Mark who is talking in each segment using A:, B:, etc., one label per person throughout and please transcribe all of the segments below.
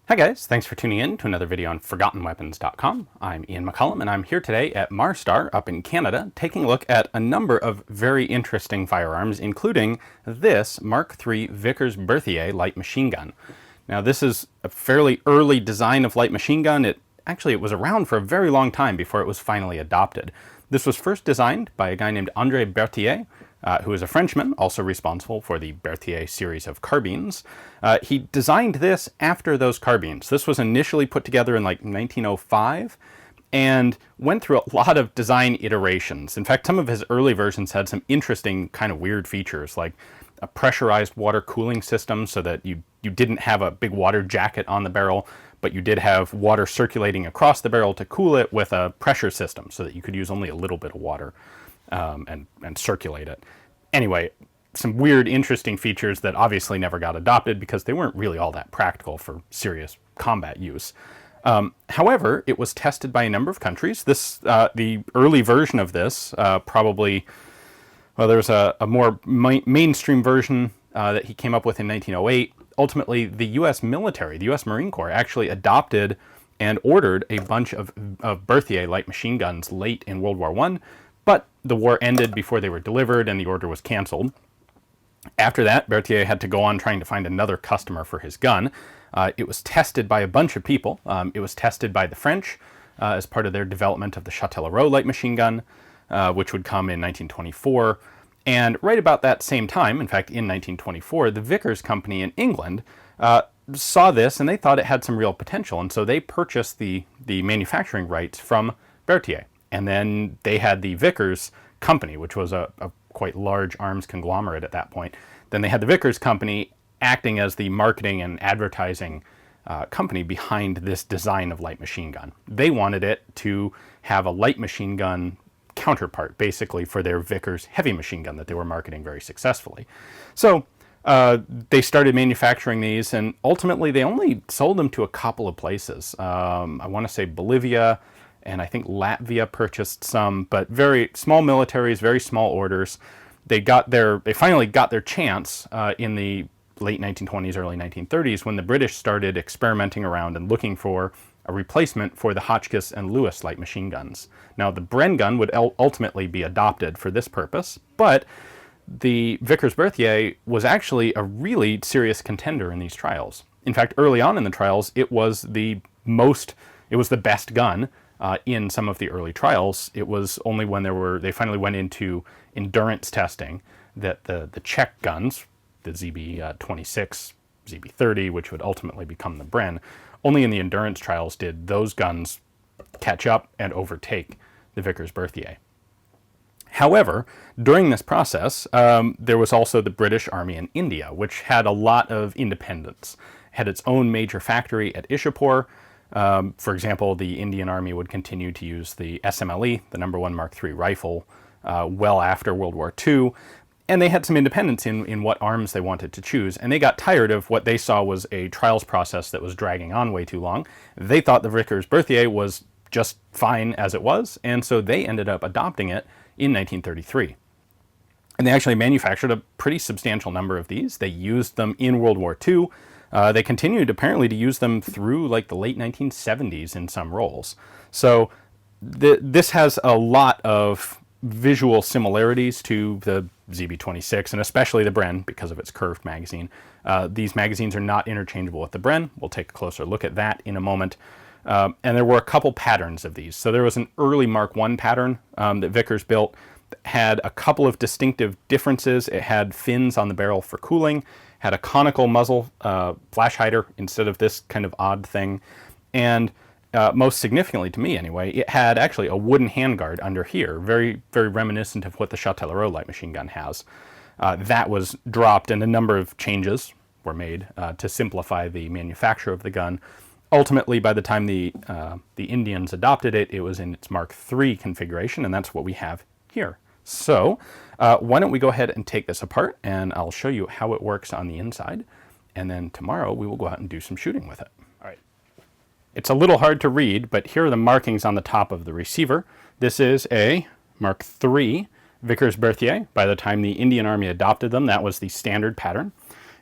A: Hi guys, thanks for tuning in to another video on ForgottenWeapons.com. I'm Ian McCollum and I'm here today at Marstar up in Canada taking a look at a number of very interesting firearms, including this Mark III Vickers Berthier light machine gun. Now this is a fairly early design of light machine gun. It was around for a very long time before it was finally adopted. This was first designed by a guy named André Berthier, who is a Frenchman, also responsible for the Berthier series of carbines. He designed this after those carbines. This was initially put together in like 1905 and went through a lot of design iterations. In fact, some of his early versions had some interesting kind of weird features, like a pressurized water cooling system so that you didn't have a big water jacket on the barrel, but you did have water circulating across the barrel to cool it with a pressure system so that you could use only a little bit of water and circulate it. Anyway, some weird, interesting features that obviously never got adopted because they weren't really all that practical for serious combat use. However, it was tested by a number of countries. The early version of this, there's a more mainstream version that he came up with in 1908. Ultimately, the U.S. military, the U.S. Marine Corps, actually adopted and ordered a bunch of Berthier light machine guns late in World War I, but the war ended before they were delivered and the order was canceled. After that, Berthier had to go on trying to find another customer for his gun. It was tested by a bunch of people. It was tested by the French as part of their development of the Châtellerault light machine gun, which would come in 1924. And right about that same time, in fact, in 1924, the Vickers Company in England saw this and they thought it had some real potential. And so they purchased the manufacturing rights from Berthier. And then they had the Vickers Company, which was a quite large arms conglomerate at that point. Then they had the Vickers Company acting as the marketing and advertising company behind this design of light machine gun. They wanted it to have a light machine gun counterpart, basically, for their Vickers heavy machine gun that they were marketing very successfully. So they started manufacturing these, and ultimately they only sold them to a couple of places. I want to say Bolivia, and I think Latvia purchased some, but very small militaries, very small orders. They finally got their chance in the late 1920s, early 1930s, when the British started experimenting around and looking for a replacement for the Hotchkiss and Lewis light machine guns. Now, the Bren gun would ultimately be adopted for this purpose, but the Vickers Berthier was actually a really serious contender in these trials. In fact, early on in the trials, it was the best gun in some of the early trials. It was only when they finally went into endurance testing that the Czech guns, the ZB-26, ZB-30, which would ultimately become the Bren, only in the endurance trials did those guns catch up and overtake the Vickers Berthier. However, during this process, there was also the British Army in India, which had a lot of independence, had its own major factory at Ishapur. For example, the Indian Army would continue to use the SMLE, the No. 1 Mark III rifle, well after World War II. And they had some independence in what arms they wanted to choose, and they got tired of what they saw was a trials process that was dragging on way too long. They thought the Vickers Berthier was just fine as it was, and so they ended up adopting it in 1933. And they actually manufactured a pretty substantial number of these. They used them in World War II. They continued apparently to use them through like the late 1970s in some roles. So this has a lot of visual similarities to the ZB-26 and especially the Bren because of its curved magazine. These magazines are not interchangeable with the Bren. We'll take a closer look at that in a moment. And there were a couple patterns of these. So there was an early Mark I pattern that Vickers built, had a couple of distinctive differences. It had fins on the barrel for cooling, had a conical muzzle flash hider instead of this kind of odd thing, and most significantly to me anyway, it had actually a wooden handguard under here, very, very reminiscent of what the Châtellerault light machine gun has. That was dropped and a number of changes were made to simplify the manufacture of the gun. Ultimately, by the time the Indians adopted it, it was in its Mark III configuration, and that's what we have here. So why don't we go ahead and take this apart, and I'll show you how it works on the inside, and then tomorrow we will go out and do some shooting with it. All right. It's a little hard to read, but here are the markings on the top of the receiver. This is a Mark III Vickers Berthier. By the time the Indian Army adopted them, that was the standard pattern.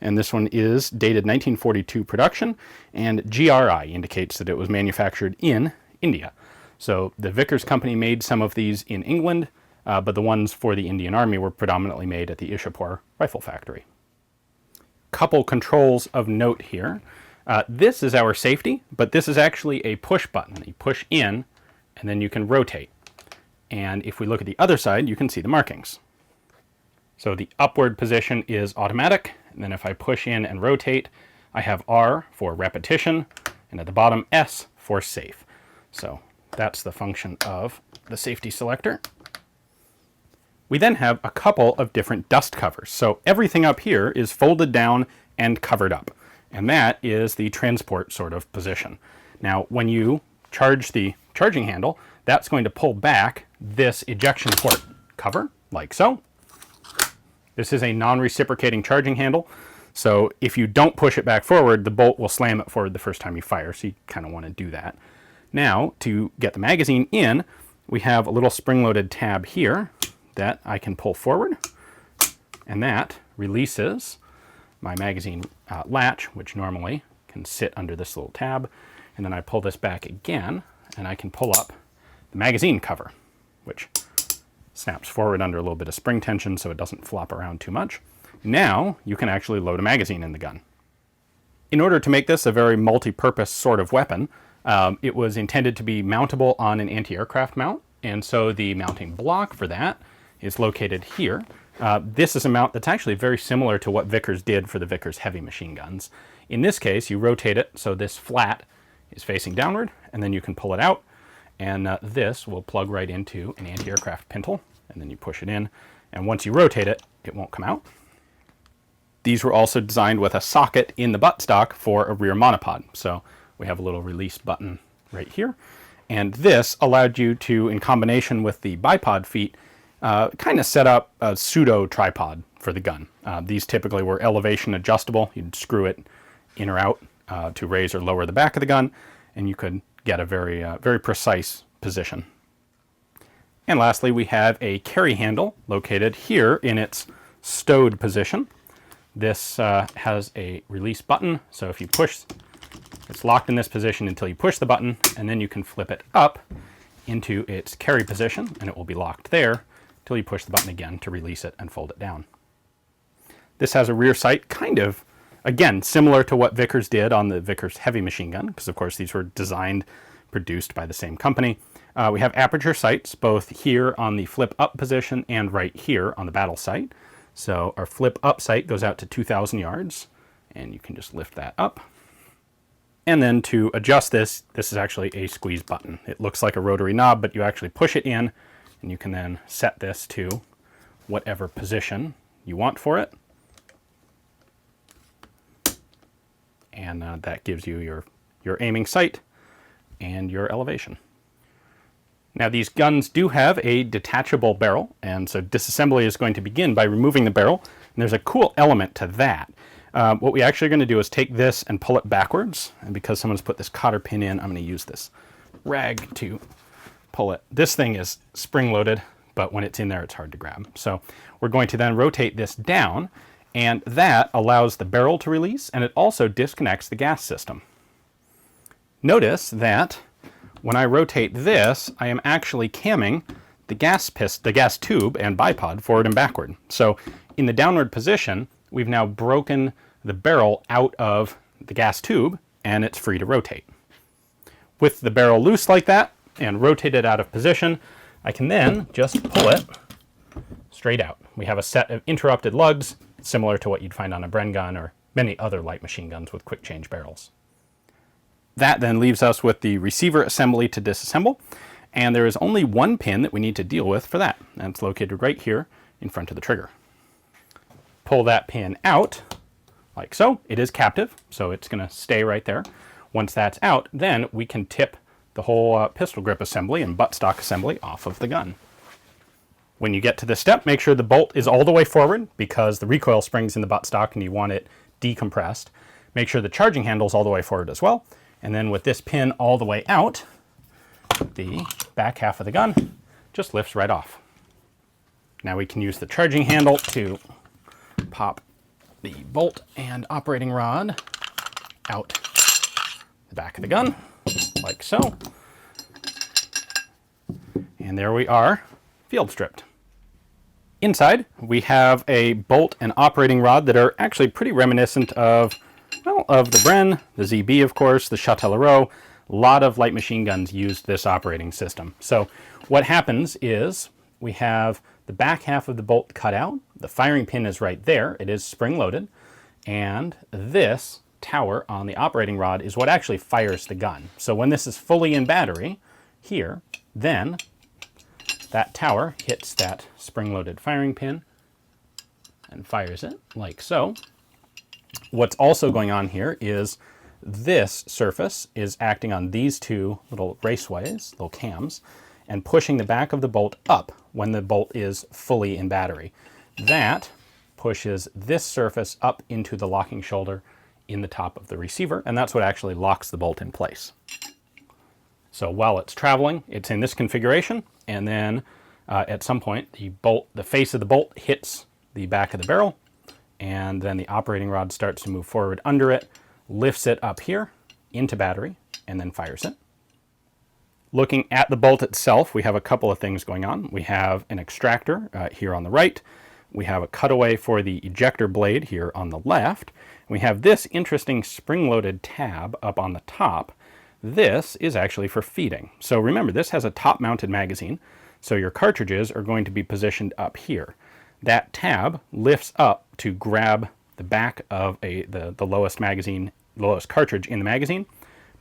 A: and this one is dated 1942 production, and GRI indicates that it was manufactured in India. So the Vickers company made some of these in England, but the ones for the Indian Army were predominantly made at the Ishapur Rifle Factory. Couple controls of note here. This is our safety, but this is actually a push button. You push in, and then you can rotate. And if we look at the other side, you can see the markings. So the upward position is automatic, and then if I push in and rotate, I have R for repetition, and at the bottom S for safe. So that's the function of the safety selector. We then have a couple of different dust covers. So everything up here is folded down and covered up, and that is the transport sort of position. Now, when you charge the charging handle, that's going to pull back this ejection port cover, like so. This is a non-reciprocating charging handle, so if you don't push it back forward, the bolt will slam it forward the first time you fire, so you kind of want to do that. Now, to get the magazine in, we have a little spring-loaded tab here that I can pull forward, and that releases my magazine latch, which normally can sit under this little tab, and then I pull this back again, and I can pull up the magazine cover, which snaps forward under a little bit of spring tension so it doesn't flop around too much. Now you can actually load a magazine in the gun. In order to make this a very multi-purpose sort of weapon, it was intended to be mountable on an anti-aircraft mount, and so the mounting block for that is located here. This is a mount that's actually very similar to what Vickers did for the Vickers heavy machine guns. In this case, you rotate it so this flat is facing downward, and then you can pull it out, and this will plug right into an anti-aircraft pintle, and then you push it in, and once you rotate it, it won't come out. These were also designed with a socket in the buttstock for a rear monopod, so we have a little release button right here, and this allowed you to, in combination with the bipod feet, kind of set up a pseudo tripod for the gun. These typically were elevation adjustable. You'd screw it in or out to raise or lower the back of the gun, and you could get a very precise position. And lastly, we have a carry handle located here in its stowed position. This has a release button, so if you push, it's locked in this position until you push the button, and then you can flip it up into its carry position, and it will be locked there until you push the button again to release it and fold it down. This has a rear sight, kind of, again, similar to what Vickers did on the Vickers heavy machine gun, because of course these were designed, produced by the same company. We have aperture sights, both here on the flip up position and right here on the battle sight. So our flip up sight goes out to 2,000 yards, and you can just lift that up. And then to adjust this, this is actually a squeeze button. It looks like a rotary knob, but you actually push it in, and you can then set this to whatever position you want for it. And that gives you your aiming sight and your elevation. Now these guns do have a detachable barrel, and so disassembly is going to begin by removing the barrel, and there's a cool element to that. What we actually are going to do is take this and pull it backwards, and because someone's put this cotter pin in, I'm going to use this rag to pull it. This thing is spring-loaded, but when it's in there, it's hard to grab. So we're going to then rotate this down, and that allows the barrel to release, and it also disconnects the gas system. Notice that when I rotate this, I am actually camming the gas tube and bipod forward and backward. So in the downward position, we've now broken the barrel out of the gas tube, and it's free to rotate. With the barrel loose like that and rotated out of position, I can then just pull it straight out. We have a set of interrupted lugs, similar to what you'd find on a Bren gun or many other light machine guns with quick change barrels. That then leaves us with the receiver assembly to disassemble, and there is only one pin that we need to deal with for that, and it's located right here in front of the trigger. Pull that pin out, like so. It is captive, so it's going to stay right there. Once that's out, then we can tip the whole pistol grip assembly and buttstock assembly off of the gun. When you get to this step, make sure the bolt is all the way forward, because the recoil spring's in the buttstock and you want it decompressed. Make sure the charging handle's all the way forward as well. And then with this pin all the way out, the back half of the gun just lifts right off. Now we can use the charging handle to pop the bolt and operating rod out the back of the gun, like so. And there we are, field stripped. Inside, we have a bolt and operating rod that are actually pretty reminiscent of, well, of the Bren, the ZB, of course, the Châtellerault. A lot of light machine guns used this operating system. So what happens is we have the back half of the bolt cut out. The firing pin is right there. It is spring-loaded. And this tower on the operating rod is what actually fires the gun. So when this is fully in battery here, then that tower hits that spring-loaded firing pin and fires it like so. What's also going on here is this surface is acting on these two little raceways, little cams, and pushing the back of the bolt up when the bolt is fully in battery. That pushes this surface up into the locking shoulder in the top of the receiver, and that's what actually locks the bolt in place. So while it's traveling, it's in this configuration, and then at some point the face of the bolt hits the back of the barrel, and then the operating rod starts to move forward under it, lifts it up here into battery, and then fires it. Looking at the bolt itself, we have a couple of things going on. We have an extractor here on the right. We have a cutaway for the ejector blade here on the left. We have this interesting spring-loaded tab up on the top. This is actually for feeding. So remember, this has a top-mounted magazine, so your cartridges are going to be positioned up here. That tab lifts up to grab the back of the lowest cartridge in the magazine,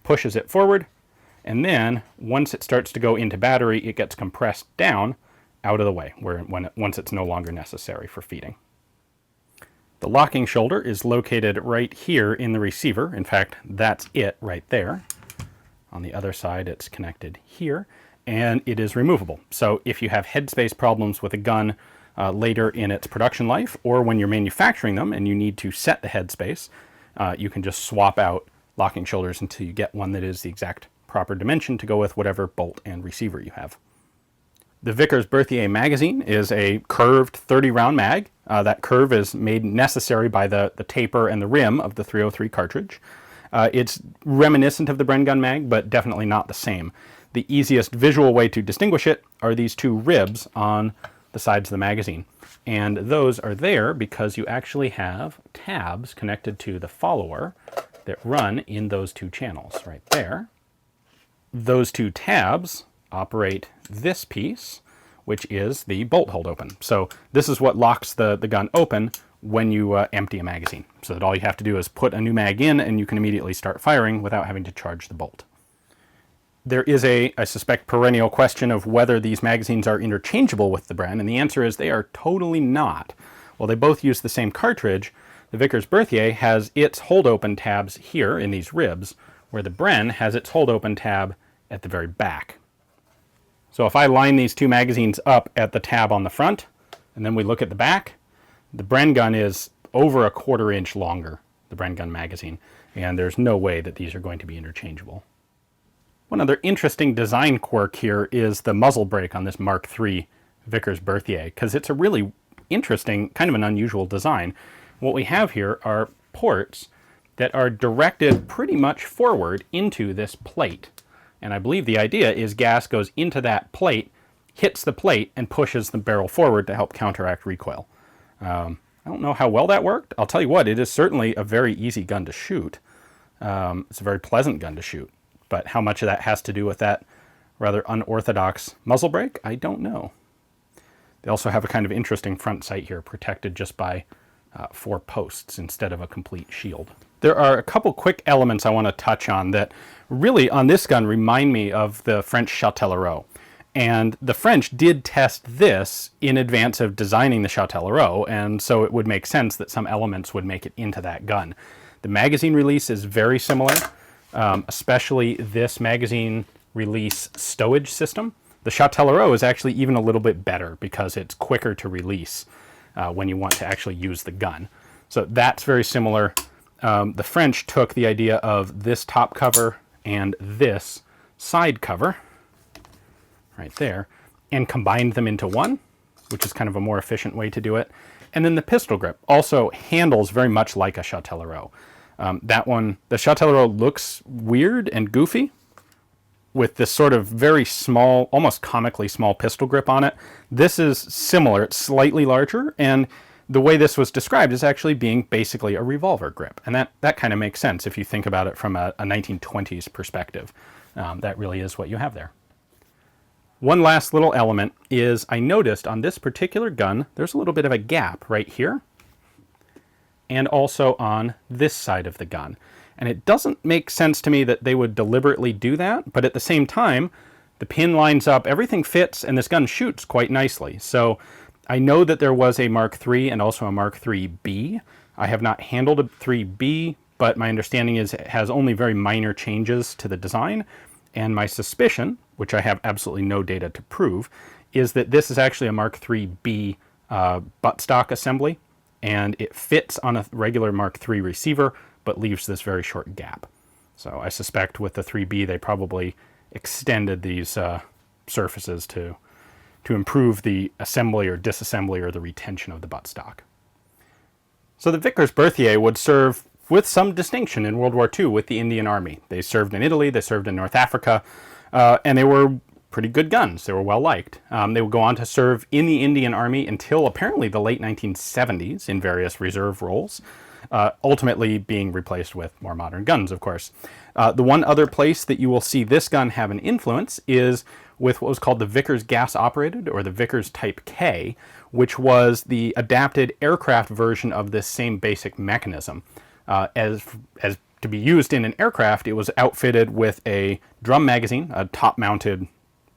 A: pushes it forward, and then once it starts to go into battery, it gets compressed down out of the way once it's no longer necessary for feeding. The locking shoulder is located right here in the receiver. In fact, that's it right there. On the other side, it's connected here, and it is removable. So if you have headspace problems with a gun later in its production life, or when you're manufacturing them and you need to set the headspace, you can just swap out locking shoulders until you get one that is the exact proper dimension to go with whatever bolt and receiver you have. The Vickers Berthier magazine is a curved 30-round mag. That curve is made necessary by the taper and the rim of the .303 cartridge. It's reminiscent of the Bren gun mag, but definitely not the same. The easiest visual way to distinguish it are these two ribs on the sides of the magazine. And those are there because you actually have tabs connected to the follower that run in those two channels right there. Those two tabs operate this piece, which is the bolt hold open. So this is what locks the gun open when you empty a magazine. So that all you have to do is put a new mag in and you can immediately start firing without having to charge the bolt. There is I suspect, perennial question of whether these magazines are interchangeable with the Bren, and the answer is they are totally not. While they both use the same cartridge, the Vickers Berthier has its hold open tabs here in these ribs, where the Bren has its hold open tab at the very back. So if I line these two magazines up at the tab on the front, and then we look at the back, the Bren gun is over a 1/4 inch longer, the Bren gun magazine, and there's no way that these are going to be interchangeable. One other interesting design quirk here is the muzzle brake on this Mark III Vickers Berthier, because it's a really interesting, kind of an unusual design. What we have here are ports that are directed pretty much forward into this plate. And I believe the idea is gas goes into that plate, hits the plate, and pushes the barrel forward to help counteract recoil. I don't know how well that worked. I'll tell you what, it is certainly a very easy gun to shoot. It's a very pleasant gun to shoot. But how much of that has to do with that rather unorthodox muzzle brake, I don't know. They also have a kind of interesting front sight here, protected just by 4 posts instead of a complete shield. There are a couple quick elements I want to touch on that really on this gun remind me of the French Châtellerault. And the French did test this in advance of designing the Châtellerault, and so it would make sense that some elements would make it into that gun. The magazine release is very similar, especially this magazine release stowage system. The Châtellerault is actually even a little bit better because it's quicker to release when you want to actually use the gun. So that's very similar. The French took the idea of this top cover and this side cover right there and combined them into one, which is kind of a more efficient way to do it. And then the pistol grip also handles very much like a Chatellerault. That one, the Chatellerault looks weird and goofy with this sort of very small, almost comically small pistol grip on it. This is similar, it's slightly larger, and the way this was described is actually being basically a revolver grip. And that kind of makes sense if you think about it from a 1920s perspective. That really is what you have there. One last little element is I noticed on this particular gun, there's a little bit of a gap right here, and also on this side of the gun. And it doesn't make sense to me that they would deliberately do that, but at the same time, the pin lines up, everything fits, and this gun shoots quite nicely. So I know that there was a Mark III and also a Mark IIIB. I have not handled a 3B, but my understanding is it has only very minor changes to the design. And my suspicion, which I have absolutely no data to prove, is that this is actually a Mark IIIB buttstock assembly, and it fits on a regular Mark III receiver, but leaves this very short gap. So I suspect with the 3B, they probably extended these surfaces to improve the assembly or disassembly or the retention of the buttstock. So the Vickers Berthier would serve with some distinction in World War II with the Indian Army. They served in Italy, they served in North Africa, and they were pretty good guns. They were well liked. They would go on to serve in the Indian Army until apparently the late 1970s in various reserve roles, ultimately being replaced with more modern guns, of course. The one other place that you will see this gun have an influence is with what was called the Vickers gas-operated, or the Vickers Type K, which was the adapted aircraft version of this same basic mechanism. As to be used in an aircraft, it was outfitted with a drum magazine, a top-mounted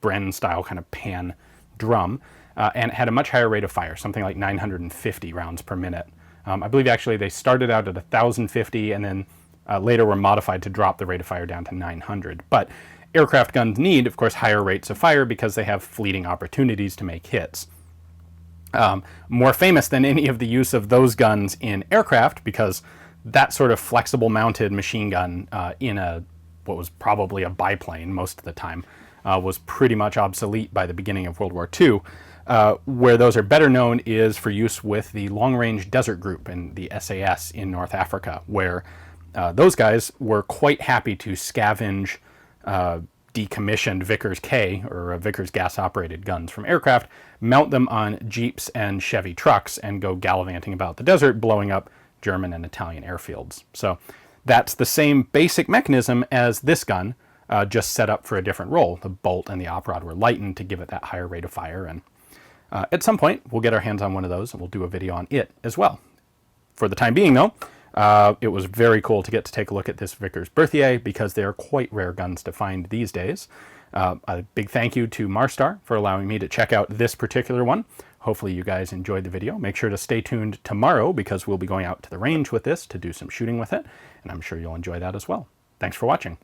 A: Bren-style kind of pan drum, and it had a much higher rate of fire, something like 950 rounds per minute. I believe actually they started out at 1,050 and then later were modified to drop the rate of fire down to 900. But aircraft guns need, of course, higher rates of fire because they have fleeting opportunities to make hits. More famous than any of the use of those guns in aircraft, because that sort of flexible mounted machine gun in what was probably a biplane most of the time was pretty much obsolete by the beginning of World War II. Where those are better known is for use with the Long Range Desert Group and the SAS in North Africa, where those guys were quite happy to scavenge decommissioned Vickers K, or Vickers gas-operated guns from aircraft, mount them on Jeeps and Chevy trucks, and go gallivanting about the desert, blowing up German and Italian airfields. So that's the same basic mechanism as this gun, just set up for a different role. The bolt and the op rod were lightened to give it that higher rate of fire, and at some point we'll get our hands on one of those and we'll do a video on it as well. For the time being though, it was very cool to get to take a look at this Vickers Berthier because they are quite rare guns to find these days. A big thank you to Marstar for allowing me to check out this particular one. Hopefully you guys enjoyed the video. Make sure to stay tuned tomorrow because we'll be going out to the range with this to do some shooting with it, and I'm sure you'll enjoy that as well. Thanks for watching.